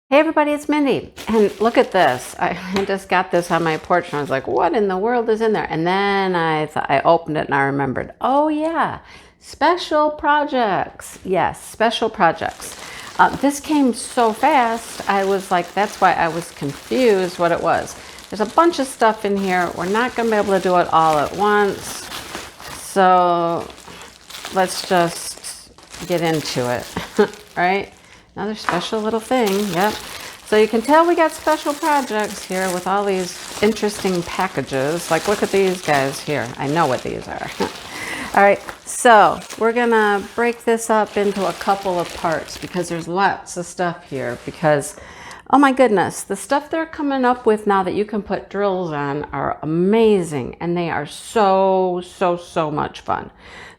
Hey everybody, it's Mindy. And look at this. I just got this on my porch and I was like, what in the world is in there? And then I opened it and I remembered, oh yeah, special projects. Yes, special projects. This came so fast, I was like, that's why I was confused what it was. There's a bunch of stuff in here. We're not going to be able to do it all at once. So let's just get into it, right? Another special little thing, yep. So you can tell we got special projects here with all these interesting packages. Like, look at these guys here. I know what these are. All right, so we're gonna break this up into a couple of parts because there's lots of stuff here because, oh my goodness, the stuff they're coming up with now that you can put drills on are amazing and they are so much fun.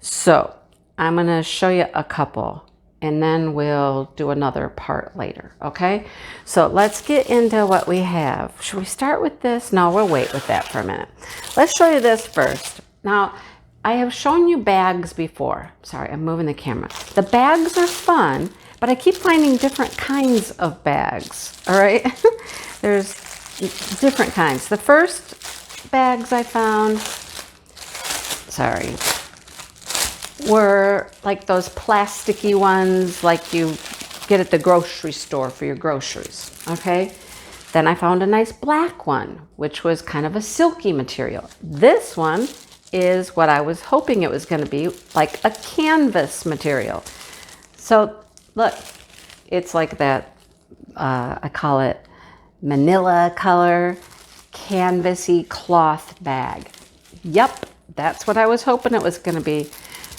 So I'm gonna show you a couple and then we'll do another part later, okay? So let's get into what we have. Should we start with this? No, we'll wait with that for a minute. Let's show you this first. Now, I have shown you bags before. Sorry, I'm moving the camera. The bags are fun, but I keep finding different kinds of bags, all right? There's different kinds. The first bags I found, sorry, were like those plasticky ones like you get at the grocery store for your groceries, okay? Then I found a nice black one, which was kind of a silky material. This one is what I was hoping it was going to be, like a canvas material. So look, it's like that, I call it manila color, canvasy cloth bag. Yep, that's what I was hoping it was going to be.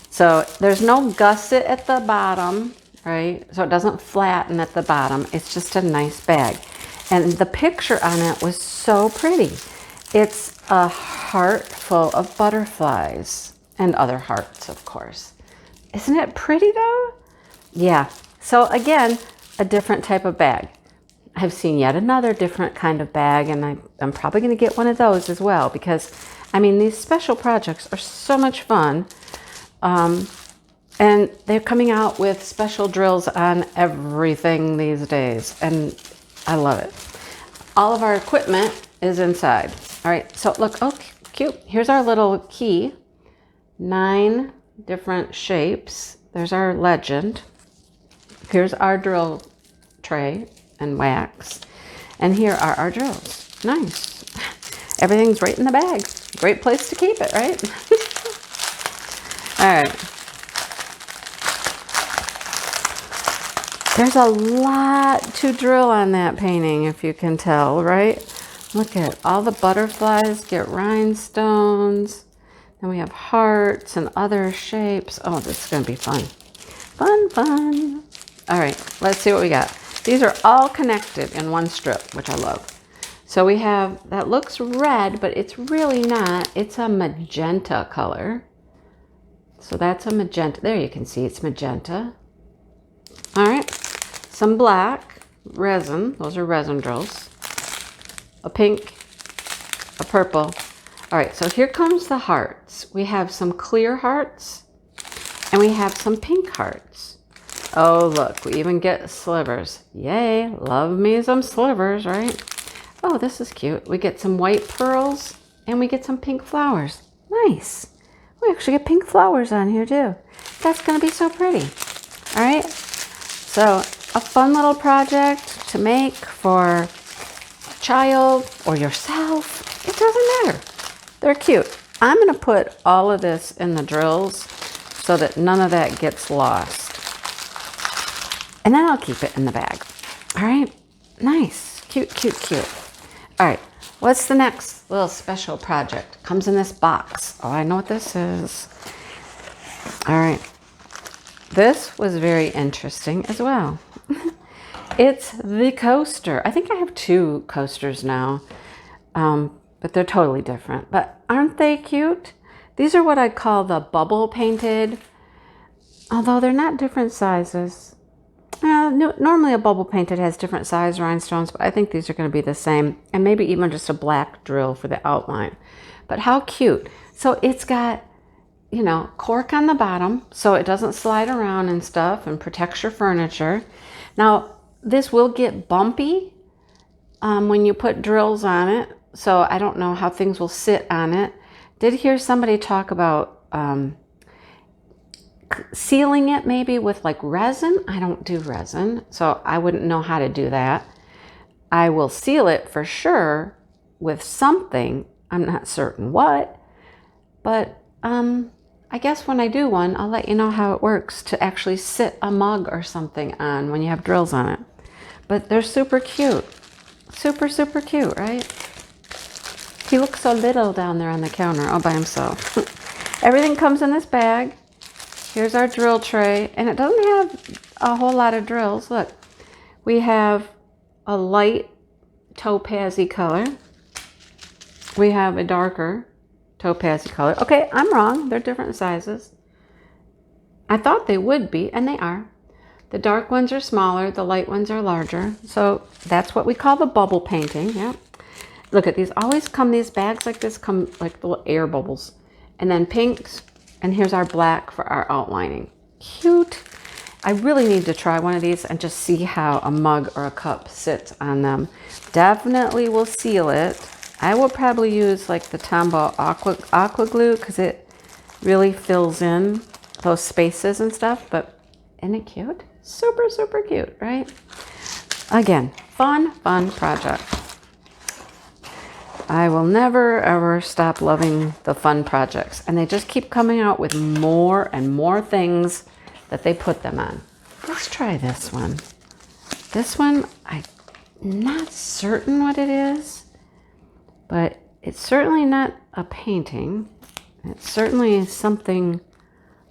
So there's no gusset at the bottom, right? So it doesn't flatten at the bottom. It's just a nice bag. And the picture on it was so pretty. It's a heart full of butterflies and other hearts, of course. Isn't it pretty though? Yeah. So again, a different type of bag. I've seen yet another different kind of bag, and I'm probably going to get one of those as well because, I mean, these special projects are so much fun. And they're coming out with special drills on everything these days, and I love it. All of our equipment is inside. All right, so look, oh, cute. Here's our little key. 9 different shapes. There's our legend. Here's our drill tray and wax. And here are our drills. Nice. Everything's right in the bag. Great place to keep it, right? All right. There's a lot to drill on that painting, if you can tell, right? Look at all the butterflies, get rhinestones. Then we have hearts and other shapes. Oh, this is going to be fun. Fun. All right, let's see what we got. These are all connected in one strip, which I love. So we have, that looks red, but it's really not. It's a magenta color. So that's a magenta. There you can see it's magenta. All right. Some black resin. Those are resin drills. A pink. A purple. All right. So here comes the hearts. We have some clear hearts. And we have some pink hearts. Oh, look. We even get slivers. Yay. Love me some slivers, right? Oh, this is cute. We get some white pearls. And we get some pink flowers. Nice. We actually get pink flowers on here too. That's going to be so pretty. All right. So a fun little project to make for a child or yourself. It doesn't matter. They're cute. I'm going to put all of this in the drills so that none of that gets lost. And then I'll keep it in the bag. All right. Nice. Cute. All right. What's the next little special project? Comes in this box. Oh, I know what this is. All right. This was very interesting as well. It's the coaster. I think I have 2 coasters now, but they're totally different. But aren't they cute? These are what I call the bubble painted, although they're not different sizes. Normally a bubble painted has different size rhinestones, but I think these are going to be the same, and maybe even just a black drill for the outline. But how cute. So it's got, you know, cork on the bottom so it doesn't slide around and stuff and protects your furniture. Now, this will get bumpy when you put drills on it. So I don't know how things will sit on it. Did hear somebody talk about sealing it maybe with like resin. I don't do resin, so I wouldn't know how to do that. I will seal it for sure with something. I'm not certain what, but I guess when I do one, I'll let you know how it works to actually sit a mug or something on when you have drills on it. But they're super cute. Super, super cute, right? He looks so little down there on the counter all by himself. Everything comes in this bag. Here's our drill tray, and it doesn't have a whole lot of drills. Look, we have a light topaz-y color. We have a darker topaz-y color. Okay, I'm wrong. They're different sizes. I thought they would be, and they are. The dark ones are smaller. The light ones are larger. So that's what we call the bubble painting. Yeah. Look at these. Always come, these bags like this come like little air bubbles. And then pinks. And here's our black for our outlining. Cute. I really need to try one of these and just see how a mug or a cup sits on them. Definitely will seal it. I will probably use like the Tombow aqua glue because it really fills in those spaces and stuff. But isn't it cute? Super, super cute, right? Again, fun project. I will never, ever stop loving the fun projects. And they just keep coming out with more and more things that they put them on. Let's try this one. This one, I'm not certain what it is, but it's certainly not a painting. It's certainly something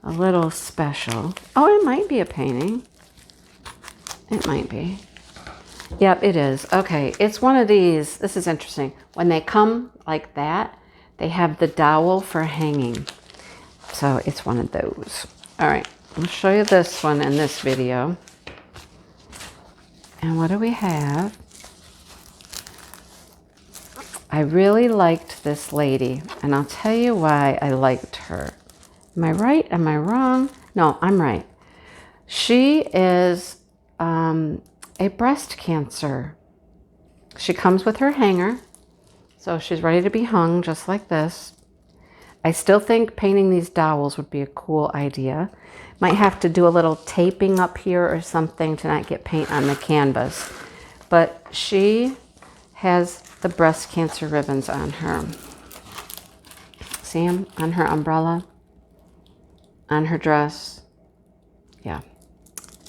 a little special. Oh, it might be a painting. It might be. Yep, it is. Okay, it's one of these. This is interesting. When they come like that, they have the dowel for hanging. So it's one of those. All right, I'll show you this one in this video. And what do we have? I really liked this lady, and I'll tell you why I liked her. Am I right? Am I wrong? No, I'm right. She is a breast cancer. She comes with her hanger, so she's ready to be hung just like this. I still think painting these dowels would be a cool idea. Might have to do a little taping up here or something to not get paint on the canvas. But she has the breast cancer ribbons on her. See them on her umbrella, on her dress. Yeah.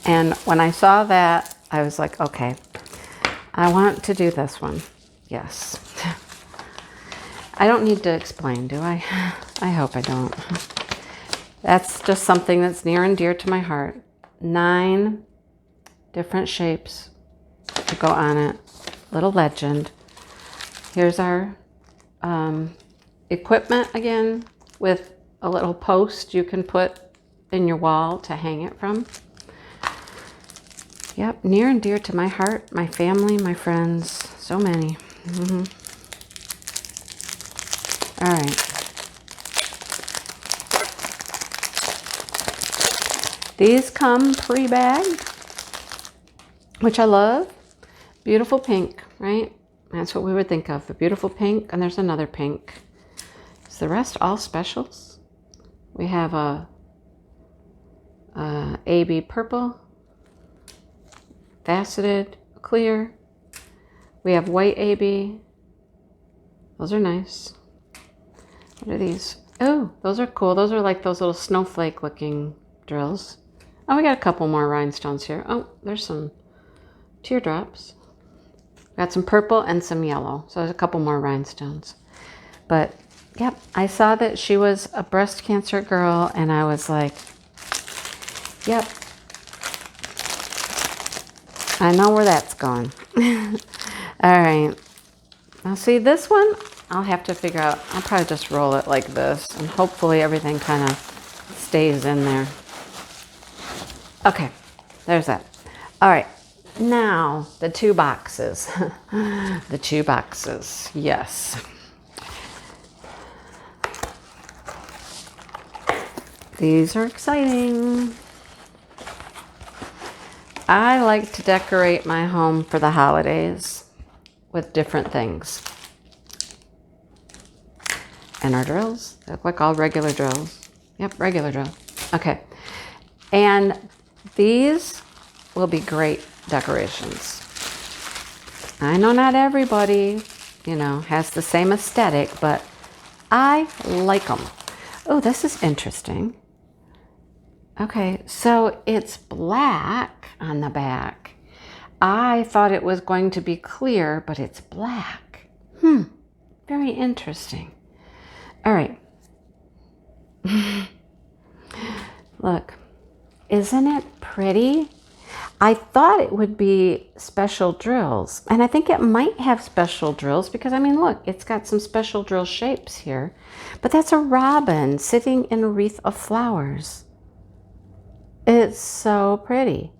And when I saw that, I was like, okay, I want to do this one. Yes. I don't need to explain, do I? I hope I don't. That's just something that's near and dear to my heart. 9 different shapes to go on it. Little legend. Here's our equipment again with a little post you can put in your wall to hang it from. Yep, near and dear to my heart, my family, my friends, so many. All right. These come pre-bagged, which I love. Beautiful pink, right? That's what we would think of, a beautiful pink, and there's another pink. Is the rest all specials? We have a AB purple, faceted, clear. We have white AB. Those are nice. What are these? Oh, those are cool. Those are like those little snowflake looking drills. Oh, we got a couple more rhinestones here. Oh, there's some teardrops. Got some purple and some yellow. So there's a couple more rhinestones. But, yep, I saw that she was a breast cancer girl, and I was like, yep, I know where that's going. All right. Now, see, this one, I'll have to figure out. I'll probably just roll it like this, and hopefully everything kind of stays in there. Okay, there's that. All right. Now, the 2 boxes. The 2 boxes, yes. These are exciting. I like to decorate my home for the holidays with different things. And our drills, they look like all regular drills. Yep, regular drill. Okay. And these will be great decorations. I know not everybody, has the same aesthetic, but I like them. Oh, this is interesting. Okay, so it's black on the back. I thought it was going to be clear, but it's black. Very interesting. All right. Look, isn't it pretty? I thought it would be special drills, and I think it might have special drills because, look, it's got some special drill shapes here. But that's a robin sitting in a wreath of flowers. It's so pretty.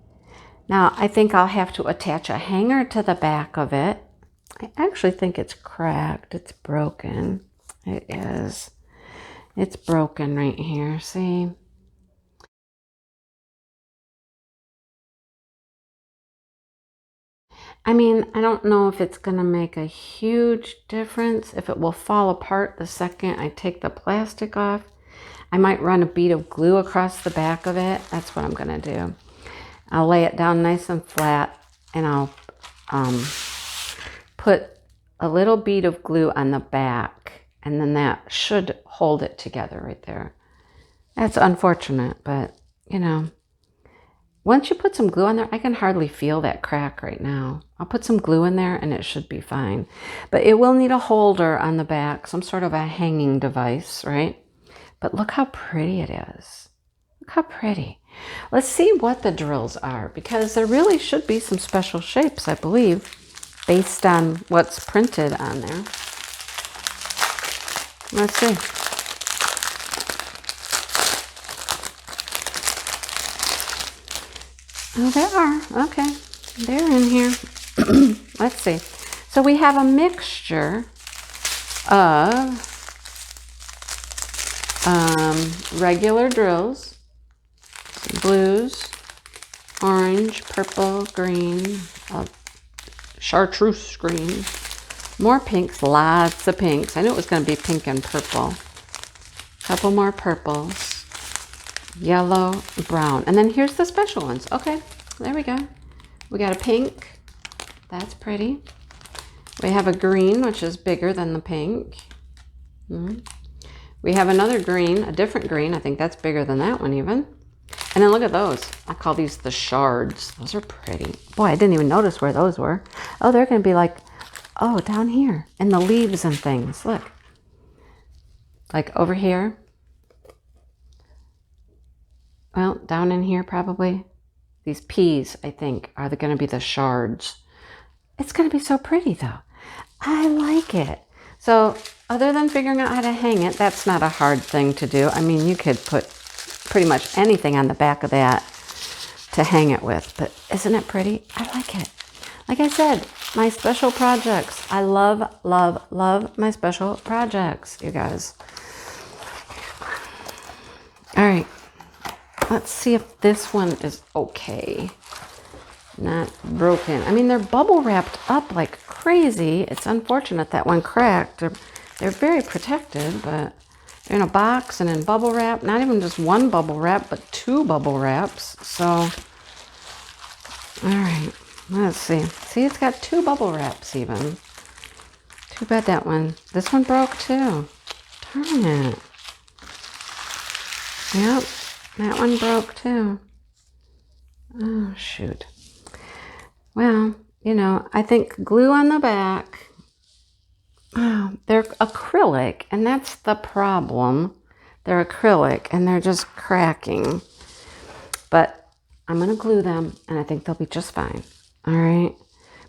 Now, I think I'll have to attach a hanger to the back of it. I actually think it's cracked. It's broken. It is. It's broken right here. See? I don't know if it's going to make a huge difference, if it will fall apart the second I take the plastic off. I might run a bead of glue across the back of it. That's what I'm going to do. I'll lay it down nice and flat, and I'll put a little bead of glue on the back, and then that should hold it together right there. That's unfortunate, but, once you put some glue on there, I can hardly feel that crack right now. I'll put some glue in there and it should be fine. But it will need a holder on the back, some sort of a hanging device, right? But look how pretty it is. Look how pretty. Let's see what the drills are, because there really should be some special shapes, I believe, based on what's printed on there. Let's see. Oh, there are. Okay. They're in here. Let's see. So we have a mixture of regular drills, blues, orange, purple, green, chartreuse green, more pinks, lots of pinks. I knew it was going to be pink and purple. A couple more purples. Yellow, brown, and then here's the special ones. Okay, there we go. We got a pink. That's pretty. We have a green, which is bigger than the pink. We have another green, a different green. I think that's bigger than that one even. And then look at those. I call these the shards. Those are pretty. Boy, I didn't even notice where those were. Oh, they're going to be like, oh, down here in the leaves and things. Look. Like over here. Well, down in here probably. These peas, I think, are going to be the shards. It's going to be so pretty, though. I like it. So, other than figuring out how to hang it, that's not a hard thing to do. You could put pretty much anything on the back of that to hang it with. But isn't it pretty? I like it. Like I said, my special projects. I love, love, love my special projects, you guys. All right. Let's see if this one is okay. Not broken. They're bubble wrapped up like crazy. It's unfortunate that one cracked. They're very protected, but they're in a box and in bubble wrap. Not even just one bubble wrap, but two bubble wraps. So, all right. Let's see. See, it's got two bubble wraps even. Too bad that one. This one broke too. Darn it. Yep. That one broke too. Oh, shoot. Well, I think glue on the back. Oh, they're acrylic, and that's the problem. They're acrylic, and they're just cracking. But I'm going to glue them, and I think they'll be just fine. All right?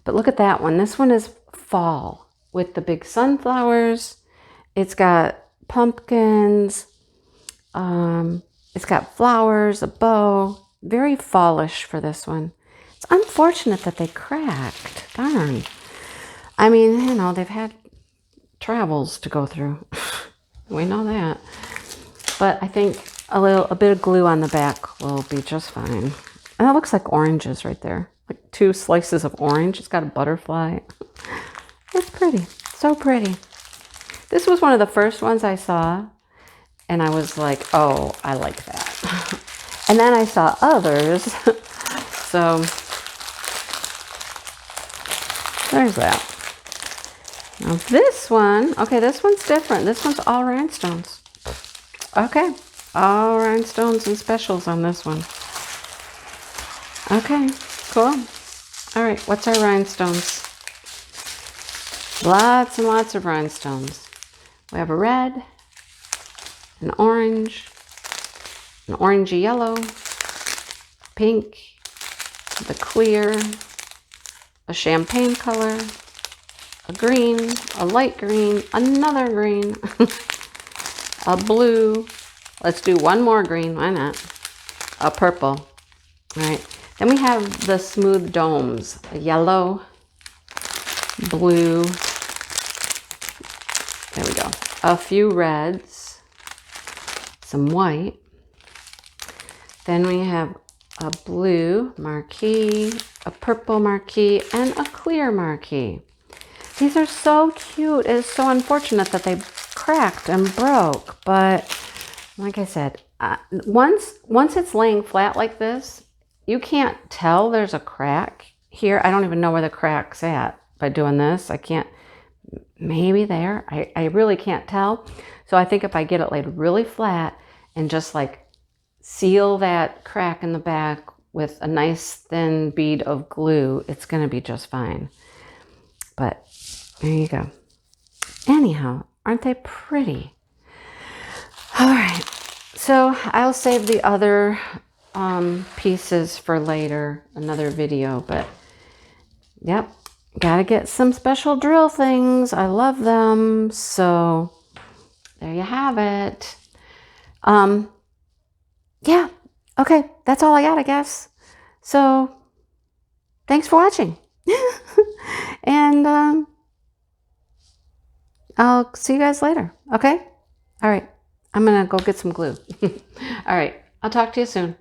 But look at that one. This one is fall with the big sunflowers. It's got pumpkins. It's got flowers, a bow. Very fallish for this one. It's unfortunate that they cracked. Darn. They've had travels to go through. We know that. But I think a bit of glue on the back will be just fine. And that looks like oranges right there. Like 2 slices of orange. It's got a butterfly. It's pretty. So pretty. This was one of the first ones I saw. And I was like, oh, I like that. And then I saw others. So there's that. Now this one, okay, this one's different. This one's all rhinestones. Okay, all rhinestones and specials on this one. Okay, cool. All right, what's our rhinestones? Lots and lots of rhinestones. We have a red, an orange, an orangey yellow, pink, the clear, a champagne color, a green, a light green, another green, a blue. Let's do one more green, why not? A purple. All right. Then we have the smooth domes, a yellow, blue, there we go, a few reds, some white. Then we have a blue marquee, a purple marquee, and a clear marquee. These are so cute. It is so unfortunate that they cracked and broke, but like I said, once it's laying flat like this, you can't tell there's a crack here. I don't even know where the crack's at by doing this. I can't, maybe there. I really can't tell. So I think if I get it laid really flat and just like seal that crack in the back with a nice thin bead of glue, it's going to be just fine. But there you go. Anyhow, aren't they pretty? All right. So I'll save the other pieces for later, another video. But yep, gotta get some special drill things. I love them. So there you have it. Yeah. Okay. That's all I got, I guess. So thanks for watching. And I'll see you guys later. Okay? All right. I'm going to go get some glue. All right. I'll talk to you soon.